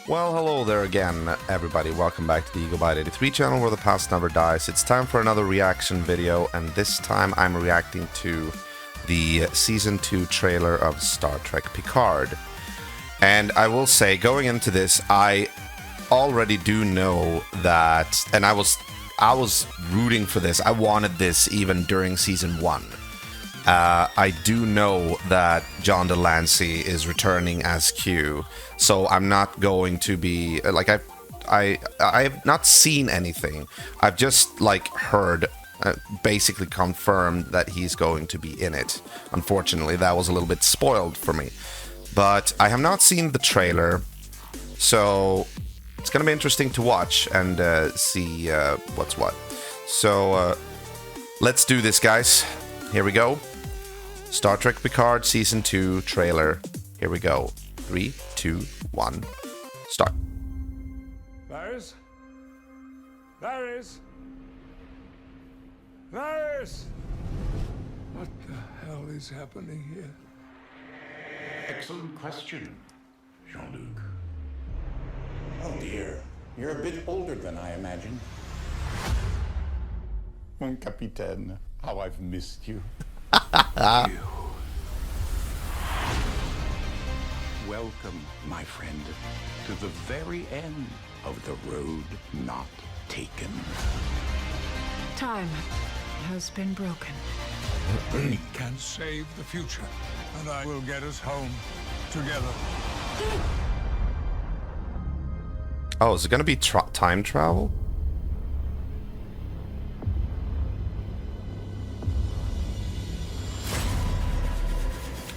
Well, hello there again, everybody. Welcome back to the EagleBite83 channel where the past never dies. It's time for another reaction video, and this time I'm reacting to the Season 2 trailer of Star Trek Picard. And I will say, going into this, I already do know that, and I was rooting for this. I wanted this even during Season 1. I do know that John Delancey is returning as Q, so I'm not going to be like I have not seen anything. I've just like heard, basically confirmed that he's going to be in it. Unfortunately, that was a little bit spoiled for me, but I have not seen the trailer, so it's gonna be interesting to watch and see what's what. So let's do this, guys. Here we go. Star Trek Picard Season 2 trailer. Here we go. 3, 2, 1, start. Varys? Varys? Varys? What the hell is happening here? Excellent question, Jean-Luc. Oh dear, you're a bit older than I imagined. Mon capitaine, how I've missed you. Welcome, my friend, to the very end of the road not taken. Time has been broken. We can save the future, and I will get us home together. Oh, is it gonna be time travel?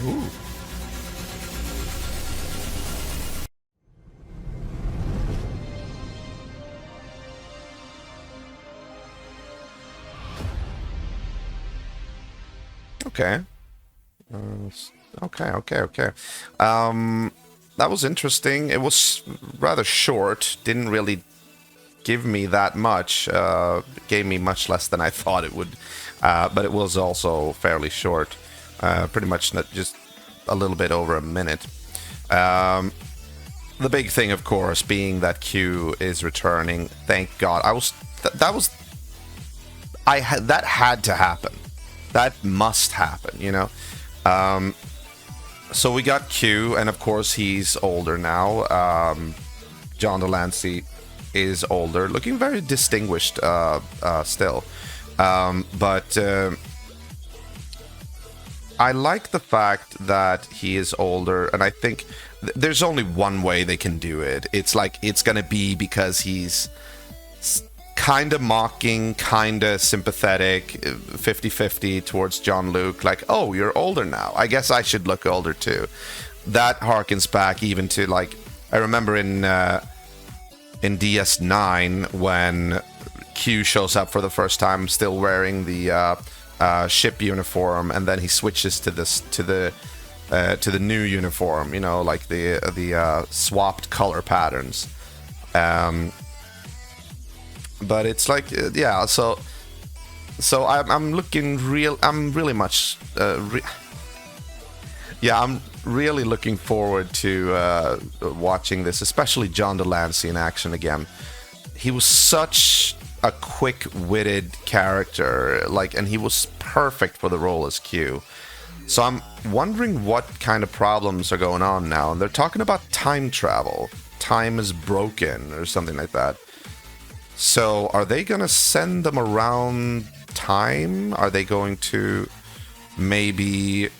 Ooh. Okay. Okay. That was interesting. It was rather short. Didn't really give me that much. Gave me much less than I thought it would. But it was also fairly short. Pretty much just a little bit over a minute. The big thing, of course, being that Q is returning. Thank God. That had to happen. That must happen, you know. So we got Q, and of course he's older now. John Delancey is older, looking very distinguished still. But I like the fact that he is older, and I think there's only one way they can do it. It's like it's gonna be because he's kind of mocking, kind of sympathetic, 50-50 towards Jean-Luc, like, oh, you're older now, I guess I should look older too. That harkens back even to, like, I remember in DS9 when Q shows up for the first time still wearing the ship uniform, and then he switches to the new uniform, you know, like the swapped color patterns. But it's like, yeah, so I'm really looking forward to watching this, especially John Delancey in action again. He was such a quick-witted character, like, and he was perfect for the role as Q. So I'm wondering what kind of problems are going on now. And they're talking about time travel. Time is broken or something like that. So are they going to send them around time? Are they going to maybe...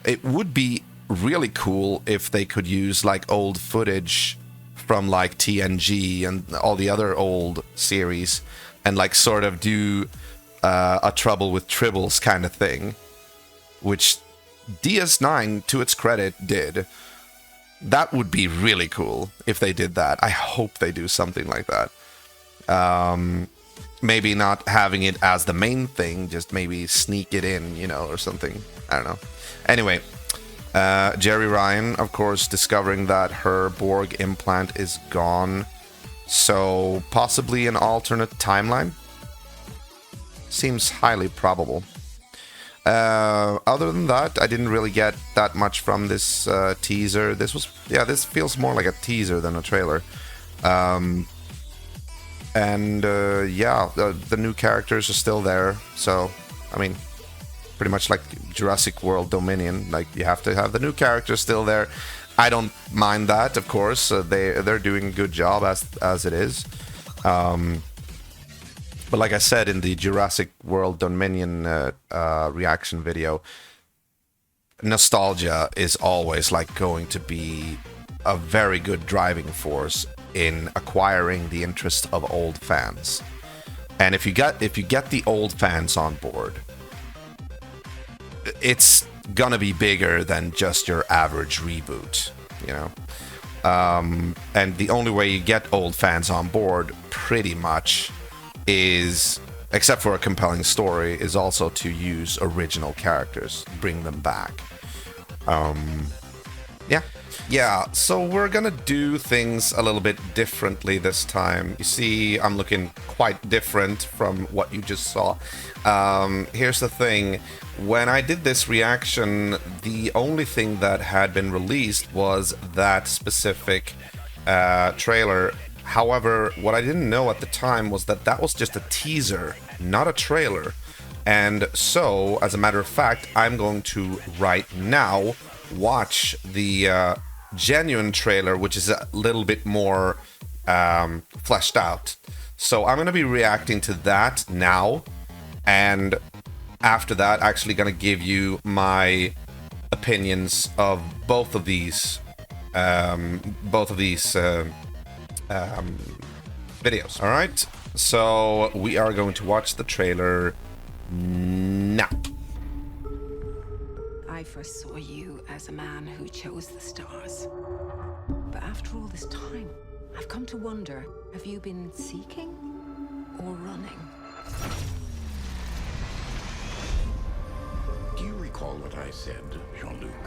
It would be really cool if they could use like old footage from like TNG and all the other old series and like sort of do a Trouble with Tribbles kind of thing, which DS9, to its credit, did. That would be really cool if they did that. I hope they do something like that. Maybe not having it as the main thing, just maybe sneak it in, you know, or something. I don't know. Anyway, Jerry Ryan, of course, discovering that her Borg implant is gone. So possibly an alternate timeline? Seems highly probable. Other than that, I didn't really get that much from this teaser. This feels more like a teaser than a trailer. The new characters are still there. So, I mean, pretty much like Jurassic World Dominion. Like, you have to have the new characters still there. I don't mind that, of course. They're doing a good job as it is. But like I said in the Jurassic World Dominion reaction video, nostalgia is always like going to be a very good driving force in acquiring the interest of old fans. And if you get the old fans on board, it's gonna be bigger than just your average reboot, you know. And the only way you get old fans on board, pretty much, is, except for a compelling story, is also to use original characters, bring them back. So we're gonna do things a little bit differently this time. You see, I'm looking quite different from what you just saw. Here's the thing. When I did this reaction, the only thing that had been released was that specific trailer. However, what I didn't know at the time was that was just a teaser, not a trailer. And so, as a matter of fact, I'm going to right now watch the genuine trailer, which is a little bit more fleshed out. So I'm going to be reacting to that now, and after that, actually going to give you my opinions of both of these videos. All right, so we are going to watch the trailer now. I first saw you as a man who chose the stars. But after all this time, I've come to wonder, have you been seeking or running? Do you recall what I said, Jean-Luc,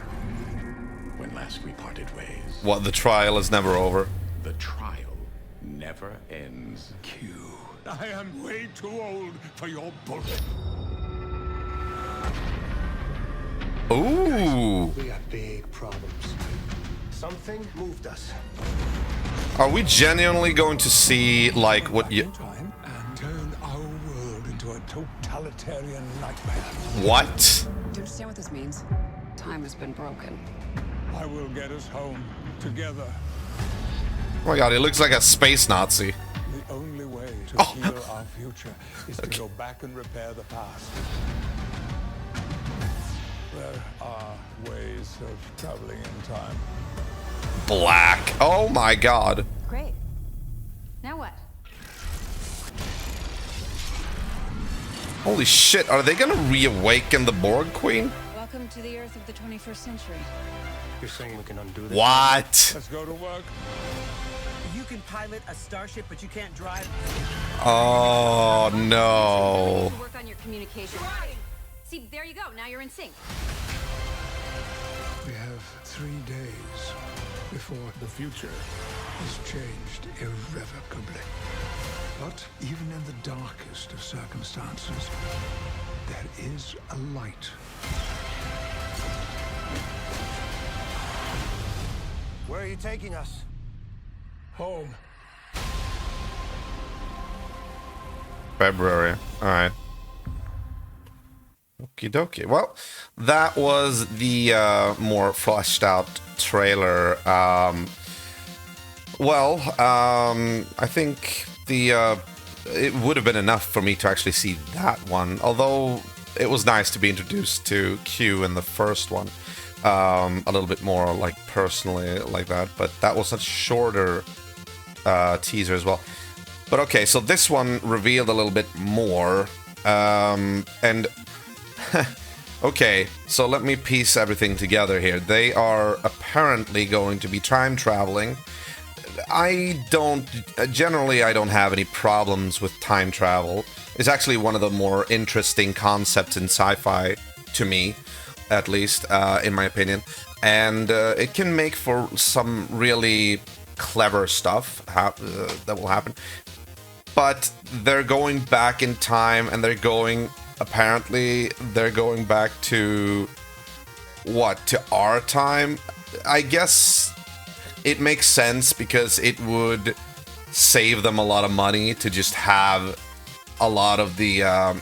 when last we parted ways? What, the trial is never over? The trial never ends. Q, I am way too old for your bullet. Ooh. We got big problems. Something moved us. Are we genuinely going to see, like, what you... Time and turn our world into a totalitarian nightmare. What? Do you understand what this means? Time has been broken. I will get us home together. Oh my god, he looks like a space Nazi. The only way to heal our future is to go back and repair the past. There are ways of traveling in time. Black. Oh my god. Great. Now what? Holy shit, are they gonna reawaken the Borg Queen? Welcome to the Earth of the 21st century. You're saying we can undo this? What? Let's go to work. You can pilot a starship, but you can't drive. Oh no. To work on your communication. See, there you go. Now you're in sync. We have 3 days before the future is changed irrevocably. But even in the darkest of circumstances, there is a light. Where are you taking us? Home. February. Alright. Okie dokie. Well, that was the more fleshed out trailer. I think it would have been enough for me to actually see that one. Although it was nice to be introduced to Q in the first one. A little bit more like personally like that. But that was a shorter teaser as well. But okay, so this one revealed a little bit more. And okay, so let me piece everything together here. They are apparently going to be time traveling. I don't have any problems with time travel. It's actually one of the more interesting concepts in sci-fi, to me, at least, in my opinion. And it can make for some really clever stuff that will happen. But they're going back in time, and they're going apparently they're going back to to our time. I guess it makes sense because it would save them a lot of money to just have a lot of the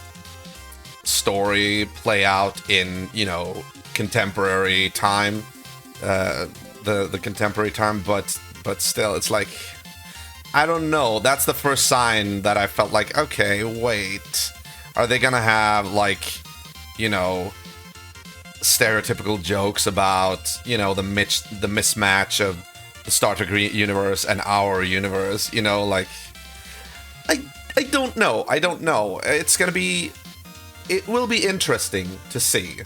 story play out in, you know, contemporary time, the contemporary time, but still, it's like, I don't know. That's the first sign that I felt like, okay, wait, are they gonna have, like, you know, stereotypical jokes about, you know, the mismatch of the Star Trek universe and our universe, you know, like, I don't know. I don't know. It will be interesting to see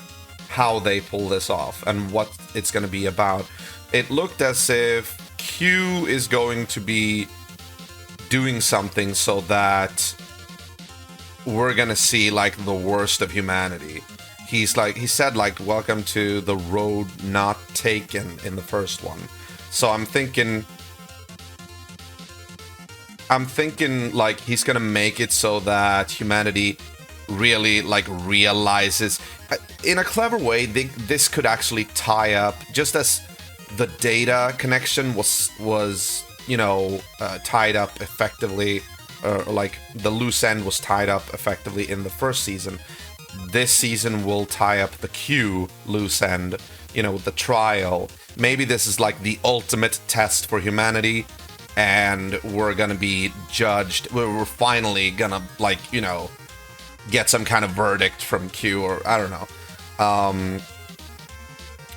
how they pull this off and what it's going to be about. It looked as if Q is going to be doing something so that we're going to see, like, the worst of humanity. He said, like, welcome to the road not taken in the first one. So I'm thinking, like, he's gonna make it so that humanity really, like, realizes, in a clever way, this could actually tie up, just as the data connection was you know, tied up effectively, or like the loose end was tied up effectively in the first season. This season will tie up the Q loose end, you know, the trial. Maybe this is like the ultimate test for humanity, and we're gonna be judged. We're finally gonna, like, you know, get some kind of verdict from Q, or I don't know.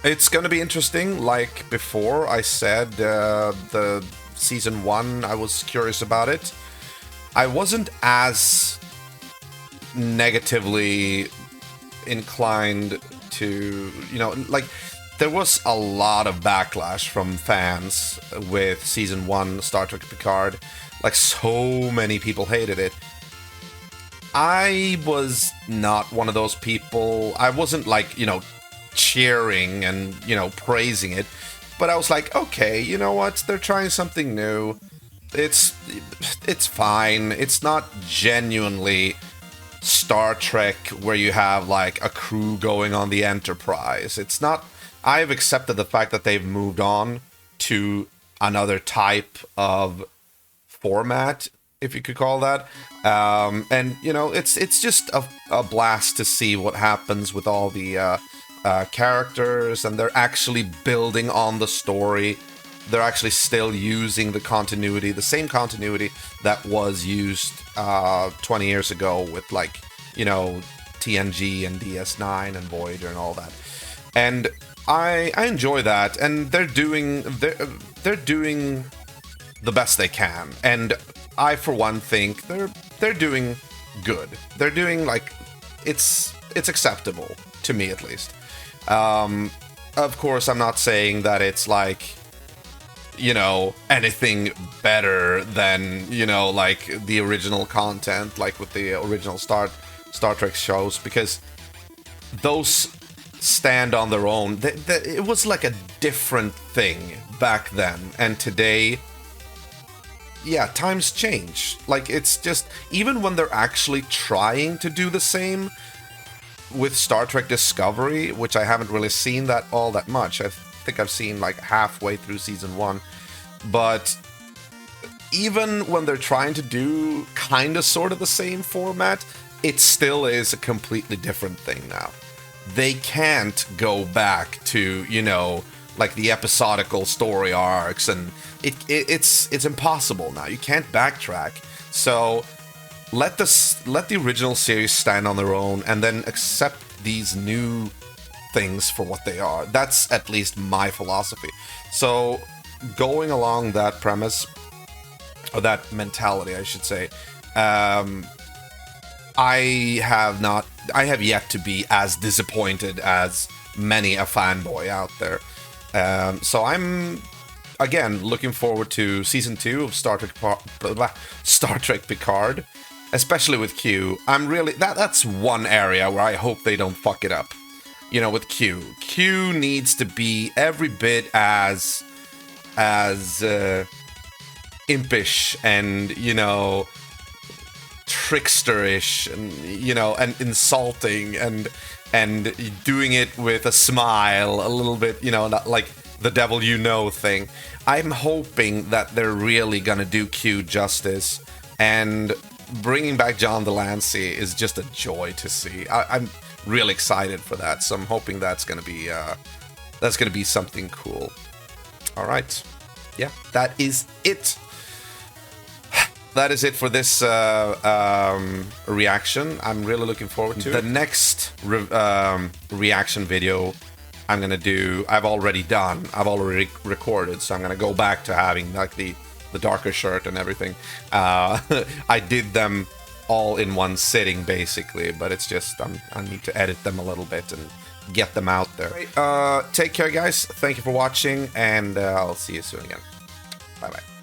It's gonna be interesting. Like before, I said the season 1, I was curious about it. I wasn't as negatively inclined to, you know, like, there was a lot of backlash from fans with season 1 Star Trek Picard. Like, so many people hated it. I was not one of those people. I wasn't, like, you know, cheering and, you know, praising it, but I was like, okay, you know what, they're trying something new. It's fine. It's not genuinely Star Trek where you have, like, a crew going on the Enterprise. It's not. I've accepted the fact that they've moved on to another type of format, if you could call that. And, you know, it's just a blast to see what happens with all the characters, and they're actually building on the story. They're actually still using the continuity, the same continuity that was used 20 years ago with, like, you know, TNG and DS9 and Voyager and all that. And I enjoy that, and they're doing the best they can. And I, for one, think they're doing good. They're doing, like, it's acceptable to me, at least. Of course, I'm not saying that it's, like, you know, anything better than, you know, like, the original content, like with the original Star Trek shows, because those stand on their own. It was like a different thing back then, and today, yeah, times change. Like, it's just, even when they're actually trying to do the same with Star Trek Discovery, which I haven't really seen that all that much. I think I've seen, like, halfway through season 1. But even when they're trying to do kind of sort of the same format, it still is a completely different thing now. They can't go back to, you know, like, the episodical story arcs, and it's impossible now. You can't backtrack. So let the original series stand on their own, and then accept these new things for what they are. That's at least my philosophy. So going along that premise, or that mentality, I should say, I have yet to be as disappointed as many a fanboy out there. So I'm, again, looking forward to season 2 of Star Trek Picard, especially with Q. I'm really, that's one area where I hope they don't fuck it up. You know, with Q. Q needs to be every bit as impish and, you know, tricksterish, and you know, and insulting, and doing it with a smile, a little bit, you know, not like the devil you know thing. I'm hoping that they're really gonna do Q justice, and bringing back John Delancey is just a joy to see. I'm really excited for that, so I'm hoping that's gonna be something cool. All right, yeah, that is it. That is it for this reaction. I'm really looking forward to it. The next reaction video I'm gonna do, I've already recorded, so I'm gonna go back to having like the darker shirt and everything. I did them all in one sitting basically, but it's just I need to edit them a little bit and get them out there. Take care, guys. Thank you for watching, and I'll see you soon again. Bye bye.